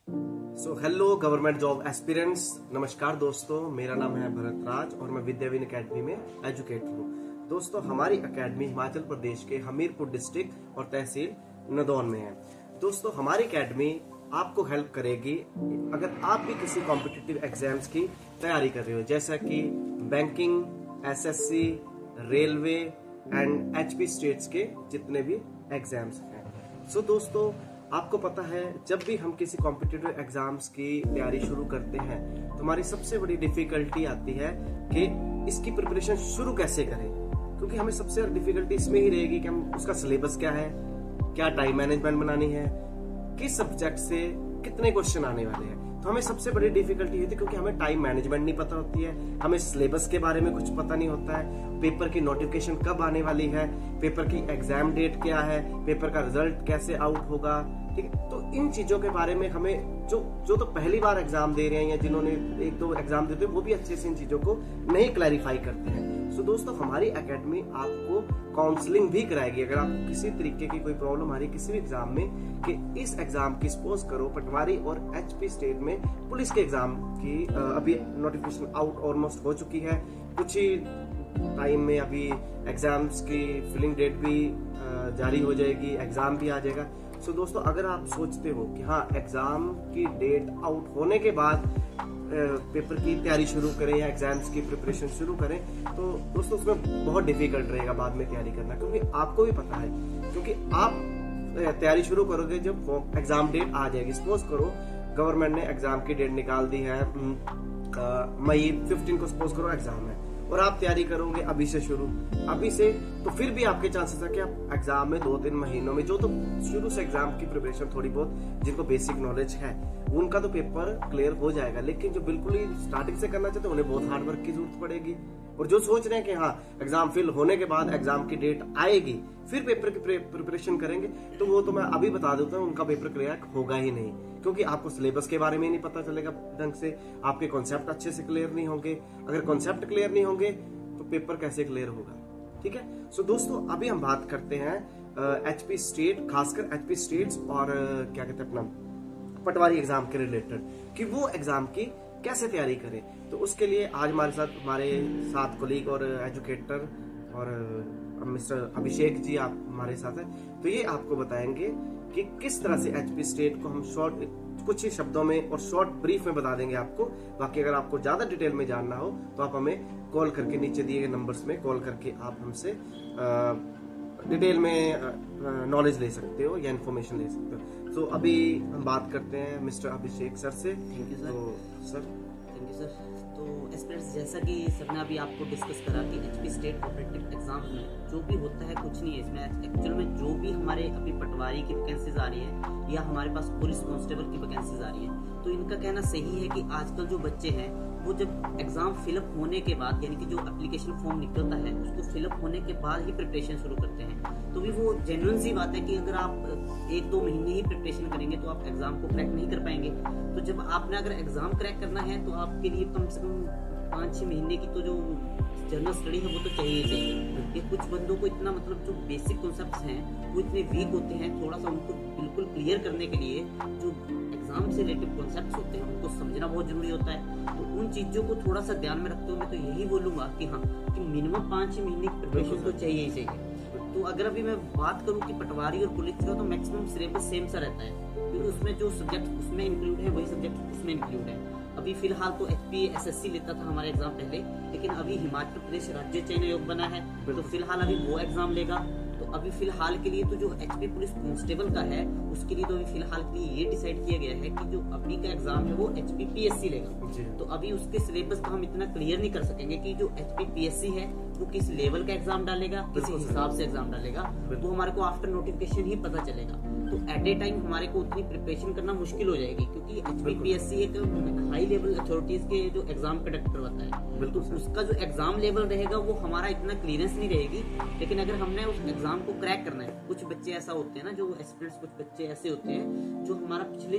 So hello government job aspirants, नमस्कार दोस्तों। मेरा नाम है भरत राज और मैं विद्याविन एकेडमी में एजुकेटर हूँ। दोस्तों, हमारी एकेडमी हिमाचल प्रदेश के हमीरपुर डिस्ट्रिक्ट और तहसील नदौन में है। दोस्तों, हमारी एकेडमी आपको हेल्प करेगी अगर आप भी किसी कॉम्पिटिटिव एग्जाम्स की तैयारी कर रहे हो, जैसा कि banking, SSC, railway and HP states के जितने भी एग्जाम्स हैं। सो दोस्तों, आपको पता है जब भी हम किसी कॉम्पिटिटिव एग्जाम्स की तैयारी शुरू करते हैं तो हमारी सबसे बड़ी डिफिकल्टी आती है कि इसकी प्रिपरेशन शुरू कैसे करें, क्योंकि हमें सबसे ज्यादा डिफिकल्टी इसमें ही रहेगी कि हम उसका सिलेबस क्या है, क्या टाइम मैनेजमेंट बनानी है, किस सब्जेक्ट से कितने क्वेश्चन आने वाले हैं। तो हमें सबसे बड़ी डिफिकल्टी होती है क्योंकि हमें टाइम मैनेजमेंट नहीं पता होती है, हमें सिलेबस के बारे में कुछ पता नहीं होता है, पेपर की नोटिफिकेशन कब आने वाली है, पेपर की एग्जाम डेट क्या है, पेपर का रिजल्ट कैसे आउट होगा। ठीक है, तो इन चीजों के बारे में हमें जो तो पहली बार एग्जाम दे रहे हैं या जिन्होंने एक दो एग्जाम देते हैं वो भी अच्छे से इन चीजों को नहीं क्लैरिफाई करते हैं। सो दोस्तों, हमारी एकेडमी आपको काउंसलिंग भी कराएगी अगर आपको किसी तरीके की कोई प्रॉब्लम आ रही है किसी भी एग्जाम में, कि इस एग्जाम की सपोज करो पटवारी और एचपी स्टेट में पुलिस के एग्जाम की अभी नोटिफिकेशन आउट ऑलमोस्ट हो चुकी है। कुछ ही टाइम में अभी एग्जाम्स की फिलिंग डेट भी जारी हो जाएगी, एग्जाम भी आ जाएगा। सो दोस्तों, अगर आप सोचते हो कि हाँ एग्जाम की डेट आउट होने के बाद पेपर की तैयारी शुरू करें या एग्जाम्स की प्रिपरेशन शुरू करें, तो दोस्तों उसमें बहुत डिफिकल्ट रहेगा बाद में तैयारी करना, क्योंकि आपको भी पता है, क्योंकि आप तैयारी शुरू करोगे जब एग्जाम डेट आ जाएगी। सपोज करो गवर्नमेंट ने एग्जाम की डेट निकाल दी है, मई 15 को सपोज करो एग्जाम है और आप तैयारी करोगे अभी से शुरू, अभी से, तो फिर भी आपके चांसेस है कि आप एग्जाम में 2-3 महीनों में, जो तो शुरू से एग्जाम की प्रिपरेशन थोड़ी बहुत जिनको बेसिक नॉलेज है उनका तो पेपर क्लियर हो जाएगा, लेकिन जो बिल्कुल ही स्टार्टिंग से करना चाहते हैं उन्हें बहुत हार्ड वर्क की जरूरत पड़ेगी। और जो सोच रहे हैं कि हाँ एग्जाम फिल होने के बाद एग्जाम की डेट आएगी फिर पेपर की प्रिपरेशन करेंगे, तो वो तो मैं अभी बता देता हूँ उनका पेपर क्लियर होगा ही नहीं, क्योंकि आपको सिलेबस के बारे में नहीं पता चलेगा ढंग से, आपके कॉन्सेप्ट अच्छे से क्लियर नहीं होंगे। अगर कॉन्सेप्ट क्लियर नहीं होंगे तो पेपर कैसे क्लियर होगा। ठीक है, सो दोस्तों अभी हम बात करते हैं एचपी स्टेट, खासकर एचपी स्टेट्स और क्या कहते हैं अपना पटवारी एग्जाम के रिलेटेड, कि वो एग्जाम की कैसे तैयारी करें। तो उसके लिए आज हमारे साथ कोलीग और एजुकेटर और मिस्टर अभिषेक जी आप हमारे साथ हैं, तो ये आपको बताएंगे कि किस तरह से एचपी स्टेट को हम शॉर्ट कुछ ही शब्दों में और शॉर्ट ब्रीफ में बता देंगे आपको। बाकी अगर आपको ज्यादा डिटेल में जानना हो तो आप हमें कॉल करके, नीचे दिए गए नंबर्स में कॉल करके आप हमसे डिटेल में नॉलेज ले सकते हो या इन्फॉर्मेशन ले सकते हो। तो अभी हम बात करते हैं मिस्टर अभिषेक सर से। Thank you sir. तो सर, थैंक यू सर। तो एस्पिरेंट्स, जैसा कि सर ने अभी आपको डिस्कस करा कि एचपी स्टेट कॉम्पिटिटिव एग्जाम में जो भी होता है कुछ नहीं है इसमें, एक्चुअल में जो भी हमारे अभी पटवारी की वैकेंसीज आ रही है या हमारे पास पुलिस कांस्टेबल की वैकेंसीज आ रही है, तो इनका कहना सही है कि आजकल जो बच्चे हैं वो जब एग्जाम फिलअप होने के बाद, यानी कि जो एप्लीकेशन फॉर्म निकलता है उसको फिलअप होने के बाद ही प्रिपरेशन शुरू करते हैं। तो भी वो जेन्युइन सी बात है कि अगर आप 1-2 महीने ही प्रिपरेशन करेंगे तो आप एग्जाम को क्रैक नहीं कर पाएंगे। तो जब आपने अगर एग्जाम क्रैक करना है तो आपके लिए कम से कम 5-6 महीने की तो जो जर्नल स्टडी है वो तो चाहिए चाहिए। ये कुछ बंदों को इतना, मतलब जो बेसिक कॉन्सेप्ट्स हैं वो इतने वीक होते हैं, थोड़ा सा उनको बिल्कुल क्लियर करने के लिए जो एग्जाम से रिलेटेड कॉन्सेप्ट्स होते हैं उनको समझना बहुत जरूरी होता है। तो उन चीजों को थोड़ा सा ध्यान में रखते हुए मैं तो यही बोलूंगा कि हाँ, कि मिनिमम 5-6 महीने की प्रिपरेशन तो चाहिए ही चाहिए। तो अगर अभी मैं बात करूं कि पटवारी और पुलिस का, तो मैक्सिमम सिलेबस सेम सा रहता है, क्योंकि उसमें जो सब्जेक्ट उसमें इंक्लूड है वही सब्जेक्ट उसमें इंक्लूड है। अभी फिलहाल तो एचपी एसएससी लेता था हमारा एग्जाम पहले, लेकिन अभी हिमाचल प्रदेश राज्य चयन आयोग बना है तो फिलहाल अभी वो एग्जाम लेगा। तो अभी फिलहाल के लिए तो जो एचपी पुलिस कांस्टेबल का है उसके लिए तो अभी फिलहाल के लिए ये डिसाइड किया गया है कि जो अभी का एग्जाम है वो एचपी पीएससी लेगा। तो अभी उसके सिलेबस का हम इतना क्लियर नहीं कर सकेंगे कि जो एचपी पीएससी है वो किस लेवल का एग्जाम डालेगा, किस हिसाब से एग्जाम डालेगा, वो हमारे को आफ्टर नोटिफिकेशन ही पता चलेगा। तो एट ए टाइम हमारे को उतनी प्रिपरेशन करना मुश्किल हो जाएगी, क्योंकि एचपीपीएससी एक हाई लेवल अथॉरिटीज के जो एग्जाम कंडक्ट करवाता है, तो उसका जो एग्जाम लेवल रहेगा वो हमारा इतना क्लियरेंस नहीं रहेगी। लेकिन अगर हमने उस एग्जाम को क्रैक करना है, कुछ बच्चे ऐसा होते हैं ना, जो एस्पिरेंट्स, कुछ बच्चे ऐसे होते हैं जो हमारा पिछले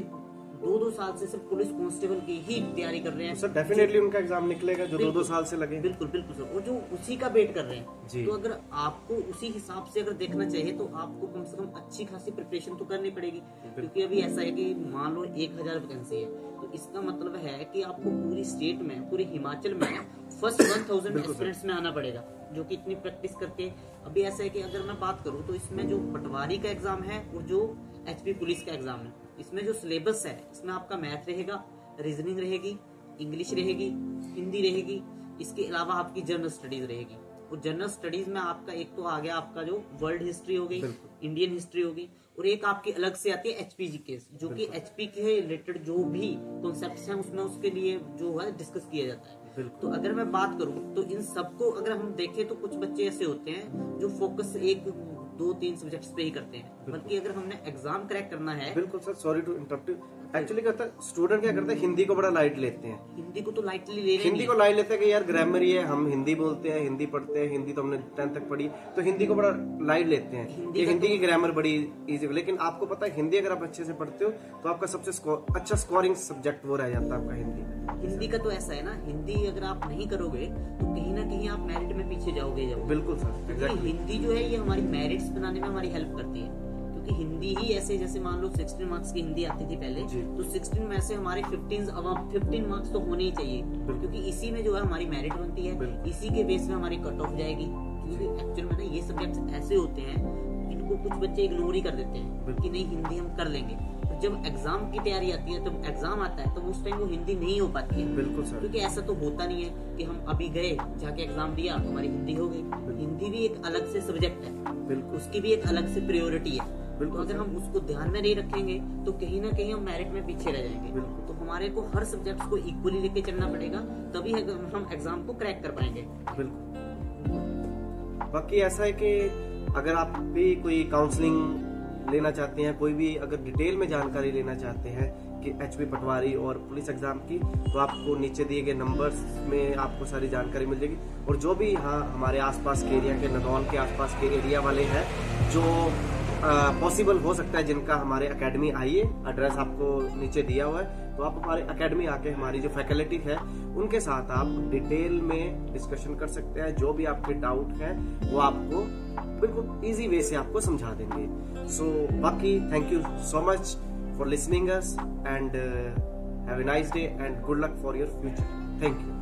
2-2 साल से सिर्फ पुलिस कांस्टेबल की ही तैयारी कर रहे हैं। सर डेफिनेटली उनका एग्जाम निकलेगा जो 2-2 साल से लगे। बिल्कुल बिल्कुल सर, और जो उसी का वेट कर रहे हैं जी। तो अगर आपको उसी हिसाब से अगर देखना चाहिए तो आपको कम से कम अच्छी खासी प्रिपरेशन तो करनी पड़ेगी, क्योंकि अभी ऐसा है कि मान लो 1000 वैकेंसी है, तो इसका मतलब है कि आपको पूरी स्टेट में, पूरी हिमाचल में फर्स्ट 1000 एस्पिरेंट्स में आना पड़ेगा, जो कि इतनी प्रैक्टिस करके। अभी ऐसा है कि अगर मैं बात करूं तो इसमें जो पटवारी का एग्जाम है और जो एचपी पुलिस का एग्जाम है, इसमें जो सिलेबस है इसमें आपका मैथ रहेगा, रीजनिंग रहेगी, इंग्लिश रहेगी, हिंदी रहेगी, इसके अलावा आपकी जनरल स्टडीज रहेगी। और जनरल स्टडीज में आपका एक तो आ गया आपका जो वर्ल्ड हिस्ट्री हो गई, इंडियन हिस्ट्री होगी, और एक आपकी अलग से आती है एचपीजी केस, जो कि एचपी के रिलेटेड जो भी कॉन्सेप्ट्स हैं उसमें उसके लिए जो है डिस्कस किया जाता है। तो अगर मैं बात करूं तो इन सबको अगर हम देखें तो कुछ बच्चे ऐसे होते हैं जो फोकस 1-2-3 सब्जेक्ट्स पे ही करते हैं, बल्कि अगर हमने एग्जाम क्रैक करना है। बिल्कुल sir, sorry to interrupt, actually क्या होता है स्टूडेंट क्या करते हैं हिंदी को बड़ा लाइट लेते हैं। हिंदी को तो लाइटली ले रहे हैं, हिंदी को लाइट लेते हैं कि यार ग्रामर ही है, हम हिंदी बोलते हैं, हिंदी पढ़ते हैं, हिंदी तो हमने 10th तक पढ़ी, तो हिंदी को बड़ा लाइट लेते हैं कि हिंदी की ग्रामर बड़ी इजी। लेकिन आपको पता है हिंदी अगर आप अच्छे से पढ़ते हो तो आपका सबसे अच्छा स्कोरिंग सब्जेक्ट वो रह जाता है आपका हिंदी का। तो ऐसा है ना, हिंदी अगर आप नहीं करोगे तो कहीं ना कहीं आप मेरिट में पीछे जाओगे। बिल्कुल सर, एग्जैक्टली। हिंदी जो है ये हमारी मेरिट्स बनाने में हमारी हेल्प करती है, क्योंकि हिंदी ही ऐसे, जैसे मान लो 16 मार्क्स की हिंदी आती थी पहले, तो 16 में से हमारे 15 मार्क्स तो होने ही चाहिए, क्योंकि इसी में जो है हमारी मेरिट बनती है, इसी के बेस में हमारी कट ऑफ जाएगी। क्योंकि एक्चुअल में ना ये सब्जेक्ट्स ऐसे होते हैं इनको कुछ बच्चे इग्नोर ही कर देते हैं कि नहीं हिंदी हम कर लेंगे। तो जब एग्जाम की तैयारी आती है, जब एग्जाम आता है तो उस टाइम वो हिंदी नहीं हो पाती है। बिल्कुल सर, क्योंकि ऐसा तो होता नहीं है कि हम अभी गए जाके एग्जाम दिया हमारी हिंदी हो गई। हिंदी भी एक अलग से सब्जेक्ट है, उसकी भी एक अलग से प्रायोरिटी है। तो अगर हम उसको ध्यान में नहीं रखेंगे तो कहीं ना कहीं हम मेरिट में पीछे रह जाएंगे। तो हमारे को हर सब्जेक्ट को इक्वली लेके चलना पड़ेगा, तभी हम एग्जाम को क्रैक कर पाएंगे। बिल्कुल। बाकी ऐसा है कि अगर आप भी कोई काउंसलिंग लेना चाहते हैं, कोई भी अगर डिटेल में जानकारी लेना चाहते हैं कि एचपी पटवारी और पुलिस एग्जाम की, तो आपको नीचे दिए गए नंबर्स में आपको सारी जानकारी मिल जाएगी। और जो भी यहाँ हमारे आसपास के एरिया के, नदौल के आसपास के एरिया वाले हैं जो पॉसिबल हो सकता है जिनका हमारे एकेडमी आइए, एड्रेस आपको नीचे दिया हुआ है, तो आप हमारे एकेडमी आके हमारी जो फैकल्टी है उनके साथ आप डिटेल में डिस्कशन कर सकते हैं। जो भी आपके डाउट हैं वो आपको बिल्कुल इजी वे से आपको समझा देंगे। सो बाकी thank you so much for listening us and have a nice day and good luck for your future. Thank you.